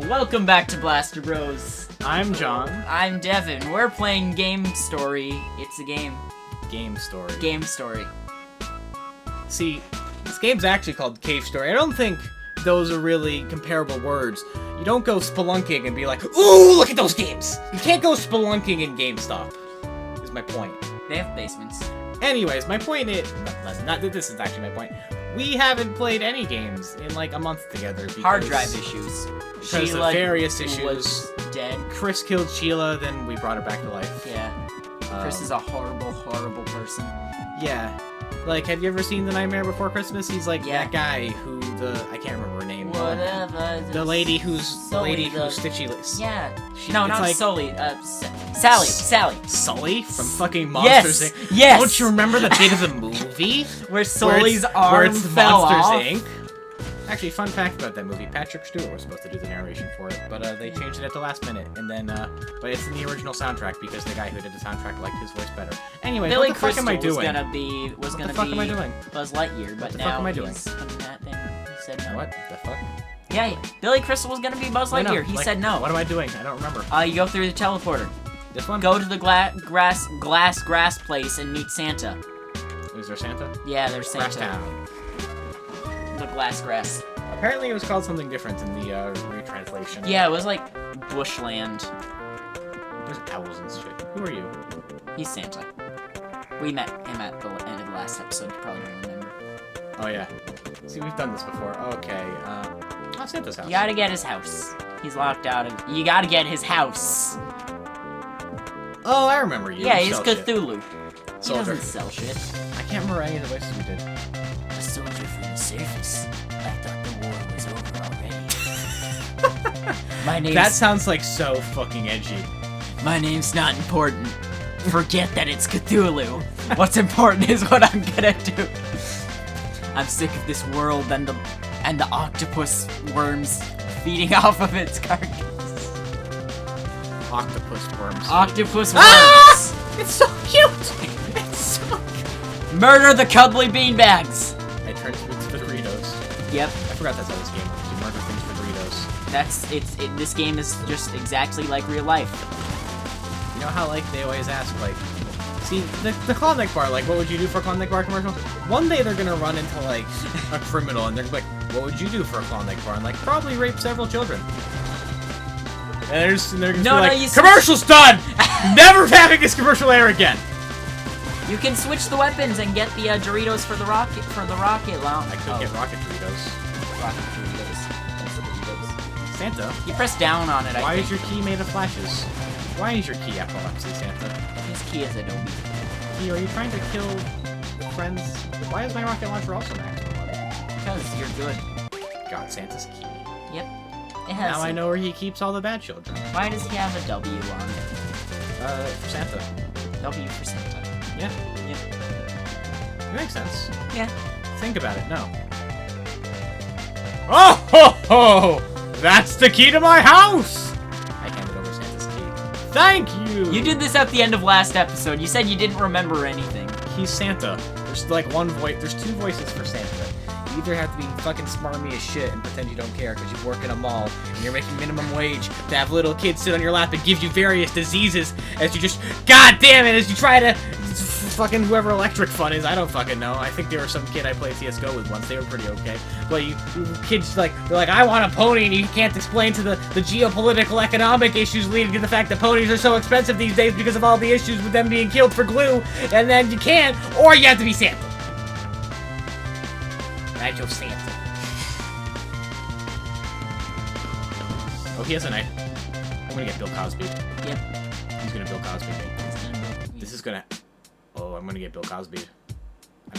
Welcome back to Blaster Bros. I'm John. I'm Devin. We're playing Game Story. It's a game. Game Story. Game Story. See, this game's actually called Cave Story. I don't think those are really comparable words. You don't go spelunking and be like, ooh, look at those games! You can't go spelunking in GameStop, is my point. They have basements. Anyways, my point is... this is actually my point. We haven't played any games in like a month together because... Hard drive issues. Because Sheila of various issues. was dead. Chris killed Sheila, then we brought her back to life. Yeah. Chris is a horrible, horrible person. Yeah. Like, have you ever seen The Nightmare Before Christmas? He's like Yeah. that guy who I can't remember her name. Whatever. The lady who's Stitchy. Yeah. She- No, it's not like- Sully. Sally. Sally. Sully from fucking Monsters Yes. Inc. Yes. Don't you remember the bit of the movie Where Sully's where arm it's fell Monsters off. Inc. Actually, fun fact about that movie: Patrick Stewart was supposed to do the narration for it, but they changed it at the last minute. And then, but it's in the original soundtrack because the guy who did the soundtrack liked his voice better. Anyway, Billy what the fuck Crystal am I doing? was gonna be What the fuck am I doing? Buzz Lightyear, but the now fuck am I doing? he's in that thing. He said no. What the fuck? Yeah, Billy Crystal was gonna be Buzz I know, Lightyear. He like, said no. What am I doing? I don't remember. You go through the teleporter. This one? Go to the glass place and meet Santa. Is there Santa? Yeah, there's Grass Santa. Town. The grass. Apparently, it was called something different in the retranslation. Yeah, it was like Bushland. There's owls and shit. Who are you? He's Santa. We met him at the end of the last episode. You probably don't remember. Oh yeah. See, we've done this before. Okay. Santa's house. You gotta get his house. He's locked out of. You gotta get his house. Oh, I remember you. Yeah, You he's sell shit. Cthulhu. He Soldier. doesn't sell shit. I can't remember any of the voices we did. A soldier from the surface. I thought the war was over already. My name's That sounds like so fucking edgy. My name's not important. Forget that it's Cthulhu. What's important is what I'm gonna do. I'm sick of this world and the octopus worms feeding off of its carcass. Octopus worms. Octopus worms. Ah! It's so cute! It's so cute. Murder the cuddly beanbags. I turned into the Doritos. Yep, I forgot that's how this game works. You murder things for Doritos. that's this game is just exactly like real life. You know how, like, they always ask, like... See, the Klondike bar, like, what would you do for a Klondike bar commercial? One day they're gonna run into, like, a criminal, and they're gonna be like, what would you do for a Klondike bar? And, like, probably rape several children. And they're gonna be like, commercial's done! Never having this commercial air again! You can switch the weapons and get the Doritos for the rocket launch. I could get rocket Doritos. Rocket Doritos. That's the Doritos. Santa, You press down on it. why I is think. your key made of flashes? Why is your key epilepsy, Santa? His key is Adobe. Key, are you trying to kill friends? Why is my rocket launcher also maximum? Because you're good. Got Santa's key. Yep. It has. Now I know where he keeps all the bad children. Why does he have a W on it? For Santa. W for Santa. Yeah, Yep. it makes sense. Yeah. Think about it, no. Oh ho ho! That's the key to my house! I handed over Santa's key. Thank you! You did this at the end of last episode. You said you didn't remember anything. He's Santa. There's like one voice, there's two voices for Santa. You either have to be fucking smarmy as shit and pretend you don't care because you work in a mall and you're making minimum wage to have little kids sit on your lap and give you various diseases as you just, god damn it, as you try to fucking whoever Electric Fun is, I don't fucking know. I think there was some kid I played CSGO with once, they were pretty okay. But you kids they're like, I want a pony, and you can't explain to the geopolitical economic issues leading to the fact that ponies are so expensive these days because of all the issues with them being killed for glue, and then you can't, or you have to be Santa. I chose Santa. Oh, he has a knife. I'm gonna get Bill Cosby. Yep. He's gonna Bill Cosby me. This is gonna... Oh, I'm gonna get Bill Cosby.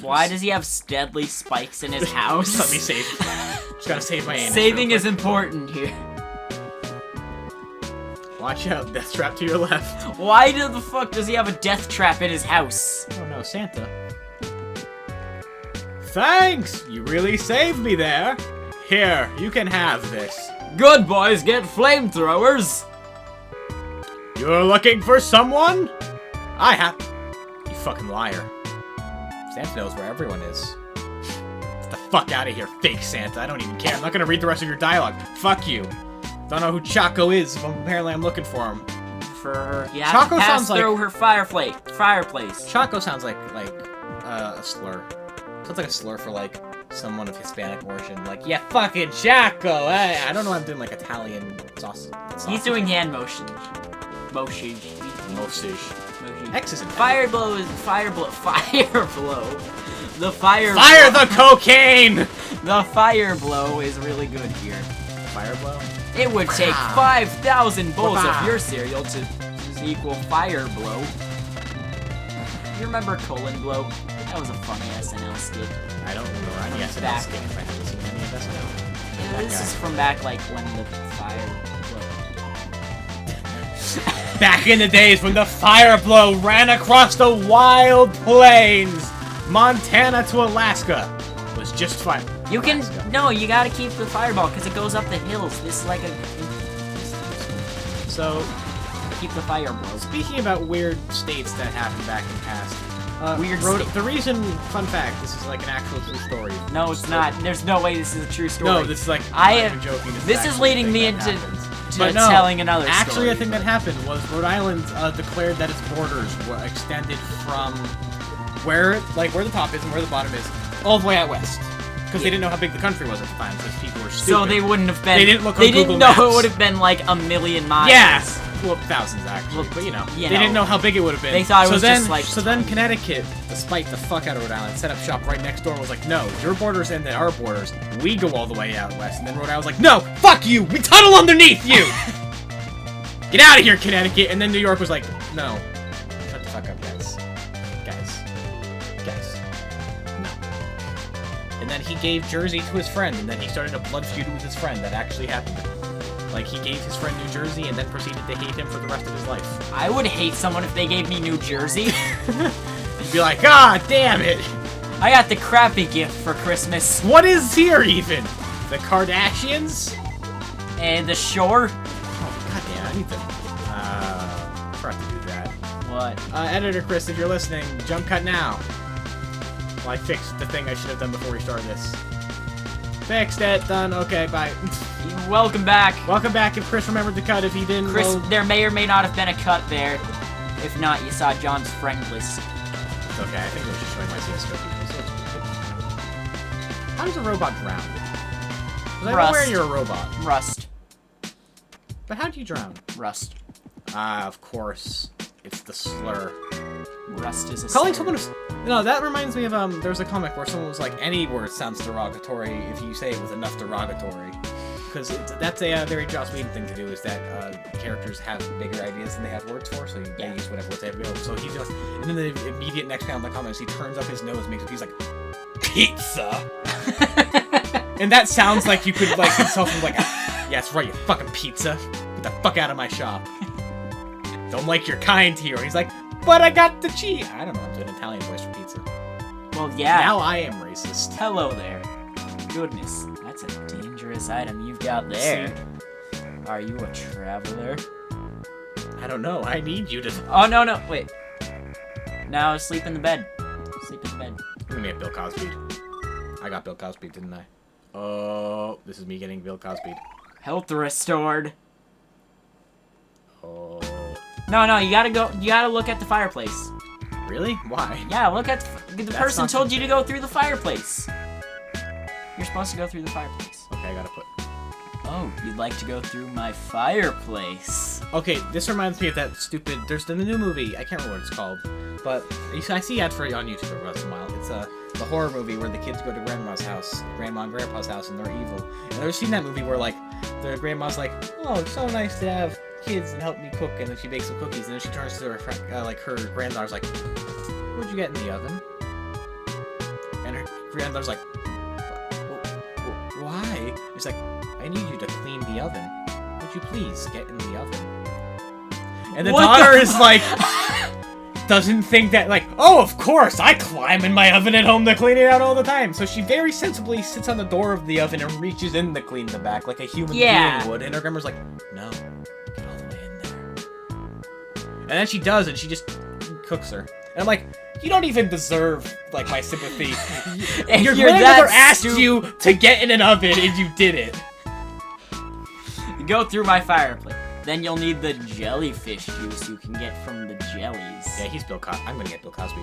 Why does he have deadly spikes in his house? Let me save. Just gotta save my anus. Saving real is important here. quick. Watch out, death trap to your left. Why the fuck does he have a death trap in his house? Oh no, Santa. Thanks! You really saved me there. Here, you can have this. Good boys get flamethrowers. You're looking for someone? I have... You fucking liar. Santa knows where everyone is. Get the fuck out of here, fake Santa. I don't even care. I'm not gonna read the rest of your dialogue. Fuck you. Don't know who Choco is, but apparently I'm looking for him. For her, you have Choco to pass sounds like- through her fireplace. Choco sounds like a slur. Sounds like a slur for like someone of Hispanic origin. Like, yeah, fucking Choco. I don't know. I'm doing like Italian sauce. He's doing hand motions. Motion. X isn't Fire blow is fire blow. Fire blow. The fire. Fire blow, the cocaine. The fire blow is really good here. Fire blow. It would take Wow. 5,000 bowls Wow. of your cereal to equal fire blow. You remember colon blow? That was a funny SNL skit. I don't remember any SNL Back. skit if I haven't seen any of SNL. Yeah, That this guy. is from back like when the fire blow. Back in the days when the fire blow ran across the wild plains, Montana to Alaska was just fine. You can no, you gotta keep the fireball because it goes up the hills. This is like a So, keep the fire blow. speaking about weird states that happened back in the past, Weird Rhode- state. the reason, fun fact, this is like an actual true story. No, it's not. There's no way this is a true story. No, this is like, I I'm not am- even joking. this is actually a leading thing me that into- happened. to But no, telling another actually, story. a thing that happened was Rhode Island declared that its borders were extended from where the top is and where the bottom is, all the way out west. Because they didn't know how big the country was at the time, because people were stupid. So they wouldn't have been. They didn't look on They didn't Google know Maps. it would have been like a million miles. Yes! Well, thousands, actually. Well, but, you know, you they know. didn't know how big it would have been. They thought it so was then, just, like, So then Connecticut, despite the fuck out of Rhode Island, set up shop right next door and was like, no, your borders end at our borders. We go all the way out west. And then Rhode Island was like, no, fuck you! We tunnel underneath you! Get out of here, Connecticut! And then New York was like, no. Shut the fuck up, guys. Guys. No. And then he gave Jersey to his friend, and then he started a blood feud with his friend. That actually happened. Like, he gave his friend New Jersey and then proceeded to hate him for the rest of his life. I would hate someone if they gave me New Jersey. You'd be like, ah, damn it! I got the crappy gift for Christmas. What is here, even? The Kardashians? And the shore. Oh, goddamn, I need to, forgot to do that. What? Editor Chris, if you're listening, jump cut now. Well, I fixed the thing I should have done before we started this. Fixed it, done, okay, bye. Welcome back. Welcome back if Chris remembered to cut, if he didn't, Chris, well, there may or may not have been a cut there. If not, you saw John's friend list. it's okay, I think it was just showing my CSGO people, so it's cool. How does a robot drown? 'Cause I'm Rust. aware you're a robot, Rust. but how do you drown? Rust. Ah, of course. It's the slur. Rust is a Calling slur. someone no, that reminds me of there's a comic where someone was like, any word sounds derogatory if you say it with enough derogatory. Because that's a very Joss Whedon thing to do, is that characters have bigger ideas than they have words for, so they use whatever words they have available. So he's just, and then the immediate next guy on the comments, he turns up his nose, makes it, he's like, pizza. And that sounds like you could like insult him like, yeah, that's right, you fucking pizza. Get the fuck out of my shop. Don't like your kind here. He's like, but I got the cheese. I don't know, I'm doing an Italian voice for pizza. Well, yeah. Now I am racist. Hello there. Goodness, that's a dangerous item you've got there. Are you a traveler? I don't know, I need you to... Oh, no, no, wait. Now sleep in the bed. Sleep in the bed. I'm gonna get Bill Cosby. I got Bill Cosby, didn't I? Oh, this is me getting Bill Cosby. Health restored. Oh. No, no, you gotta look at the fireplace. Really? Why? Yeah, look at the person not- told you to go through the fireplace. You're supposed to go through the fireplace. Okay, I gotta put... Oh, you'd like to go through my fireplace. Okay, this reminds me of that stupid... There's the new movie, I can't remember what it's called. But I see ads for it on YouTube every once in a while. It's the horror movie where the kids go to grandma's house, grandma and grandpa's house, and they're evil. And I've ever seen that movie where, like, the grandma's like, oh, it's so nice to have kids and help me cook, and then she bakes some cookies, and then she turns to her friend, like, her granddaughter's like, what'd you get in the oven? And her granddaughter's like, why? It's like, I need you to clean the oven. Would you please get in the oven? And the What daughter the is like, doesn't think that, like, oh, of course, I climb in my oven at home to clean it out all the time. So she very sensibly sits on the door of the oven and reaches in to clean the back like a human being would. And her grandma's like, no, get all the way in there. And then she does, and she just cooks her. And I'm like, you don't even deserve, like, my sympathy. If Your you're grandmother that asked you to get in an oven, and you did it. You go through my fireplace. Then you'll need the jellyfish juice you can get from the jellies. Yeah, he's Bill Cosby. I'm gonna get Bill Cosby.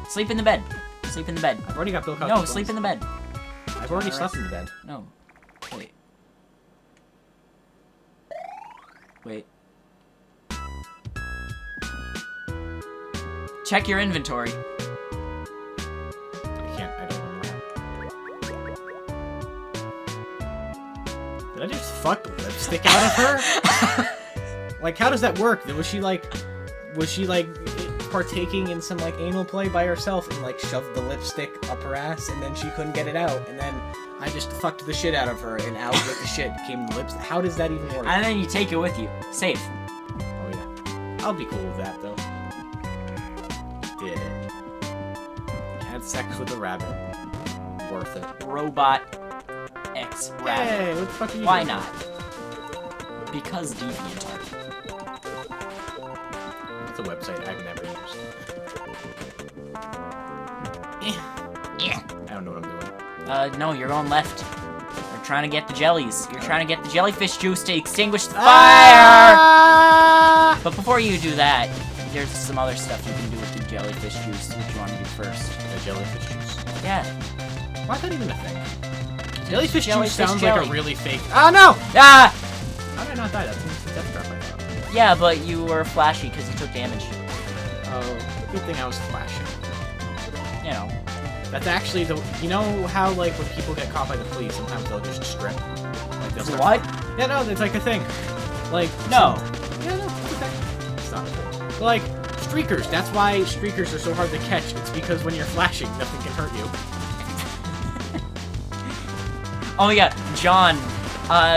Sleep in the bed. Sleep in the bed. I've already got Bill Cosby. No, sleep in the bed. I've already slept in the bed. No. Wait. Wait. Check your inventory. I can't. I don't remember. Did I just fuck lipstick out of her? Like, how does that work? Was she like partaking in some like anal play by herself and like shoved the lipstick up her ass and then she couldn't get it out and then I just fucked the shit out of her and out with the shit came the lipstick. How does that even work? And then you take it with you. Safe. Oh yeah. I'll be cool with that though. Did it. Had sex with a rabbit. Worth it. Robot X rabbit. Hey, what the fuck are you Why doing? not? Because DeviantArt. It's a website I've never used. Yeah. I don't know what I'm doing. No, you're going left. You're trying to get the jellies. You're trying to get the jellyfish juice to extinguish the fire! Ah! But before you do that, there's some other stuff you can do with the jellyfish juice that you want to do first. The jellyfish juice. Yeah. Why is that even a thing? Jellyfish juice Jellyfish sounds jelly. like a really fake. Oh no! Ah! How did I not die? That's the death trap I thought. Yeah, but you were flashy because you took damage. Oh, good thing I was flashing. You know. That's actually the. You know how like when people get caught by the police, sometimes they'll just strip. Like they'll start. What? Yeah, no, it's like a thing. Like No. Yeah, no, it's a thing. It's not a thing. But, like streakers. That's why streakers are so hard to catch. It's because when you're flashing, nothing can hurt you. Oh yeah, John.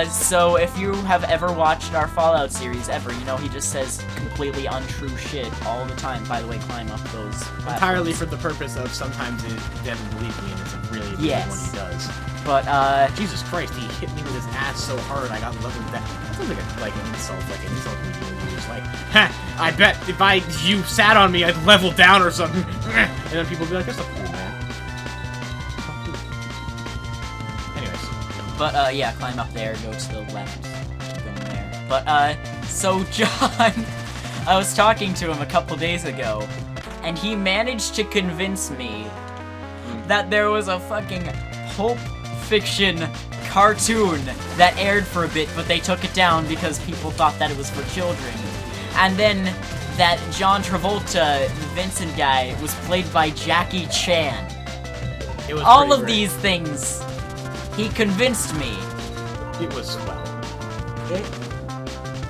So if you have ever watched our Fallout series ever, you know he just says completely untrue shit all the time. By the way, climb up those platforms. Entirely for the purpose of sometimes it doesn't believe me and it's a really good Yes. one he does. But Jesus Christ, he hit me with his ass so hard I got leveled that. That sounds like an insult we do. Just like, ha! I bet if you sat on me, I'd level down or something. And then people would be like, that's a cool man. Anyways. But, yeah, climb up there, go to the left, keep going there. But, so John, I was talking to him a couple days ago, and he managed to convince me that there was a fucking Pulp Fiction cartoon that aired for a bit, but they took it down because people thought that it was for children. And then that John Travolta, the Vincent guy, was played by Jackie Chan. It was All pretty of great. these things, he convinced me. It was, well.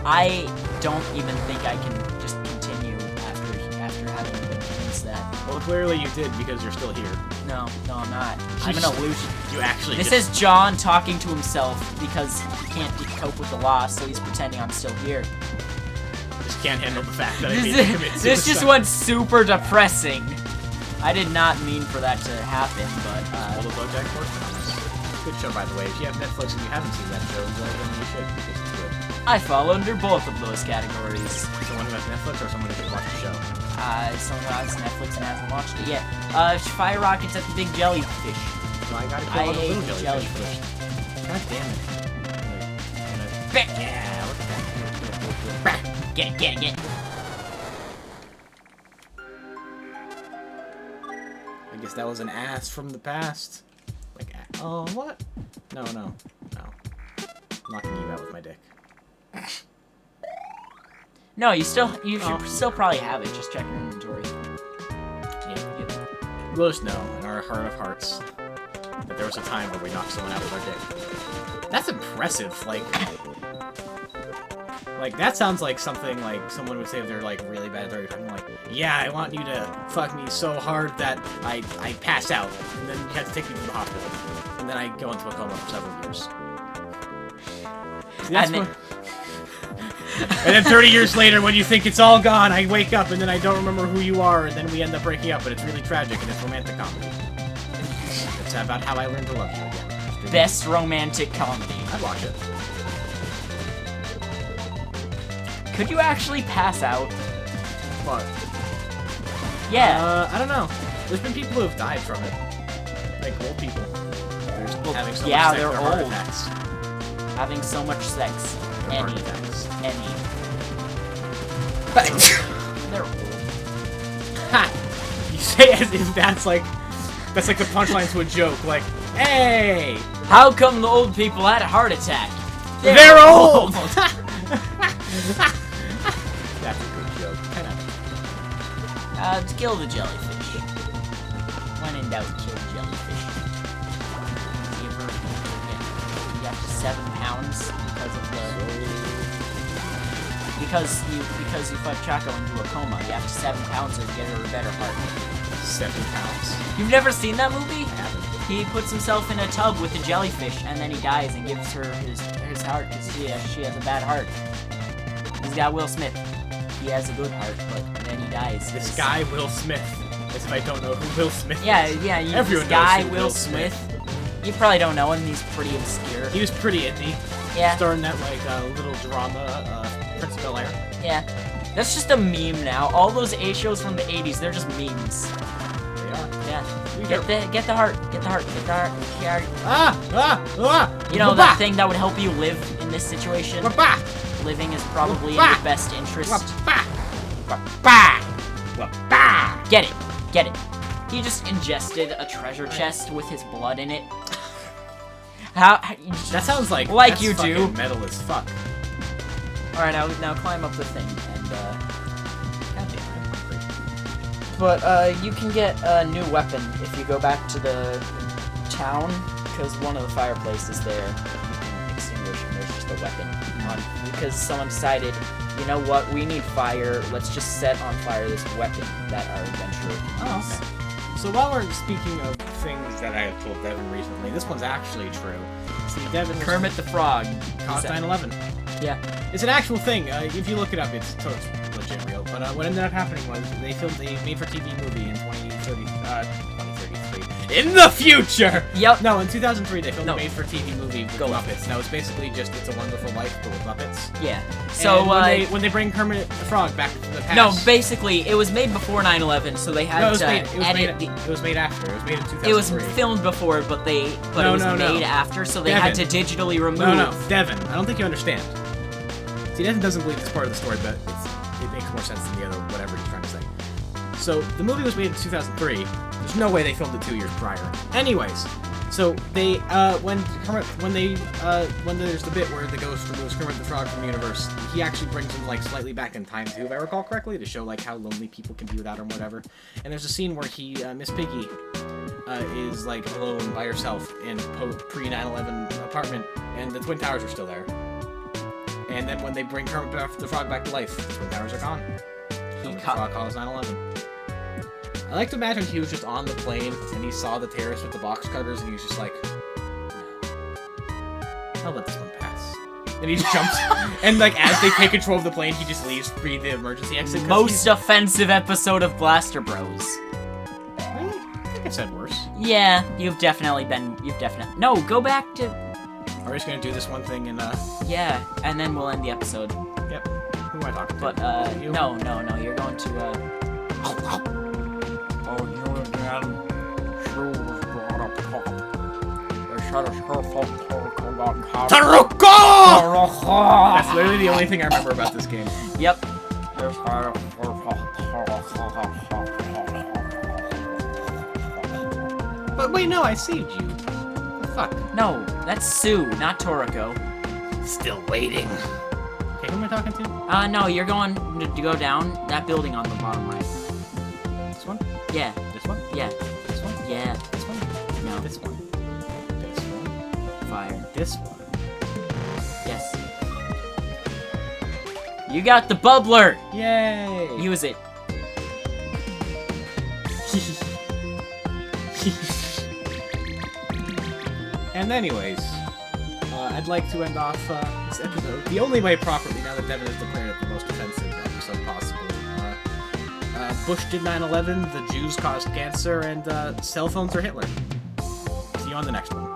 I don't even think I can just continue after having been convinced that. Well, clearly you did because you're still here. No, I'm not. I'm an illusion. You actually This just... is John talking to himself because he can't cope with the loss, so he's pretending I'm still here. just can't handle the fact that I made him commit suicide. This just went super depressing. I did not mean for that to happen, but All the BoJack Horseman. Good show, by the way. If you have Netflix and you haven't seen that show, then you should. It's good. I fall under both of those categories. Someone who has Netflix or someone who just watched the show? Someone who has Netflix and hasn't watched it yet. Fire rockets at the big jellyfish. Well, I gotta I kill all the hate little jellyfish. jellyfish. God damn it. Yeah, look at that. Get it. I guess that was an ass from the past. Like, oh, what? No. I'm knocking you out with my dick. No, you should still probably have it. Just check your inventory. Yeah. We'll just know in our heart of hearts that there was a time where we knocked someone out with our dick. That's impressive. Like that sounds like something like someone would say if they're like really bad at their time. Like, yeah, I want you to fuck me so hard that I pass out, and then you have to take me to the hospital, and then I go into a coma for several years. See, that's And then- and then 30 years later, when you think it's all gone, I wake up and then I don't remember who you are, and then we end up breaking up, and it's really tragic, and it's romantic comedy. It's about how I learned to love you again. Best romantic comedy. I'd watch it. Could you actually pass out? But, Yeah. I don't know. There's been people who have died from it. Like old people. They're just Well, having so yeah, much sex, they're their heart old. attacks. Having so much sex. heart Any. attacks. Any. They're old. Ha! You say it as if that's like the punchline to a joke. Like, hey, How come the old people had a heart attack? they're old. That's a good joke. To kill the jellyfish. When in doubt, kill jellyfish. You ever get up to 7 pounds because of the because you fucked Chaco into a coma. You have to 7 pounds to get her a better heart. 7 pounds. You've never seen that movie? I haven't. He puts himself in a tub with a jellyfish, and then he dies and gives her his heart because she has a bad heart. He's got Will Smith. He has a good heart, but then he dies. This guy, Will Smith. As if I don't know who Will Smith is. Yeah, Everyone this guy, knows who Will Smith. You probably don't know him. He's pretty obscure. He was pretty indie. Yeah, Starring that little drama, Prince of Bel-Air. yeah. That's just a meme now. All those A shows from the 80s, they're just memes. They are. Yeah. Get the heart. Get the heart. Yeah. You know that thing that would help you live in this situation? Living is probably in your best interest. Get it. He just ingested a treasure chest with his blood in it. How That sounds like Like that's you do. fucking metal as fuck. Alright, now climb up the thing and Goddamn. but you can get a new weapon if you go back to the town, because one of the fireplaces there you can extinguish and there's just a weapon on, because someone decided, you know what, we need fire, let's just set on fire this weapon that our adventurer can use. Oh, okay. So while we're speaking of things that I have told Devin recently, this one's actually true. See, Devin was Kermit the Frog. caused 9/11. Yeah. It's an actual thing. If you look it up, it's totally legit real. But what ended up happening was they filmed a made-for-TV movie in 2033. In the future! Yep. No, in 2003 they filmed No. a made-for-TV movie with Go. Muppets. That was basically just It's a Wonderful Life, but with Muppets. Yeah. So And when they bring Kermit the Frog back to the past. no, basically it was made before 9/11, so they had No, it was to made. It was edit made. It was made after. It was made in 2003. It was filmed before, but it was No. made after, so they had to digitally remove. No, Devin. I don't think you understand. See, Devin doesn't believe it's part of the story, but it makes more sense than the other whatever he's trying to say. So the movie was made in 2003. There's no way they filmed it 2 years prior. Anyways, so they when there's the bit where the ghost removes Kermit the Frog from the universe, he actually brings him like slightly back in time too, if I recall correctly, to show like how lonely people can be without him, whatever. And there's a scene where Miss Piggy is like alone by herself in pre 9/11 apartment, and the Twin Towers are still there. And then when they bring Kermit the Frog back to life, the Twin Towers are gone. Kermit the Frog caused 9/11. I like to imagine he was just on the plane and he saw the terrorists with the box cutters and he was just like, I'll let this one pass. And he just jumps, and like as they take control of the plane, he just leaves through the emergency exit. Most offensive episode of Blaster Bros. Really? I think I said worse. Yeah, you've definitely. No, go back to. Are we just gonna do this one thing and Yeah, and then we'll end the episode. Yep. Who am I talking to? But You? no, you're going to Taruko! That's literally the only thing I remember about this game. Yep. But wait, no, I saved you. The fuck? No, that's Sue, not Toriko. Still waiting. Okay, who am I talking to? No, you're going to go down that building on the bottom right. This one? Yeah, This one? yeah, This one? yeah. This one? No, This one? This one? fire. This one? Yes. You got the bubbler! Yay! Use it. And anyways, I'd like to end off this episode the only way properly, now that Devin has declared it the most offensive episode possible. Bush did 9/11, the Jews caused cancer, and cell phones are Hitler. See you on the next one.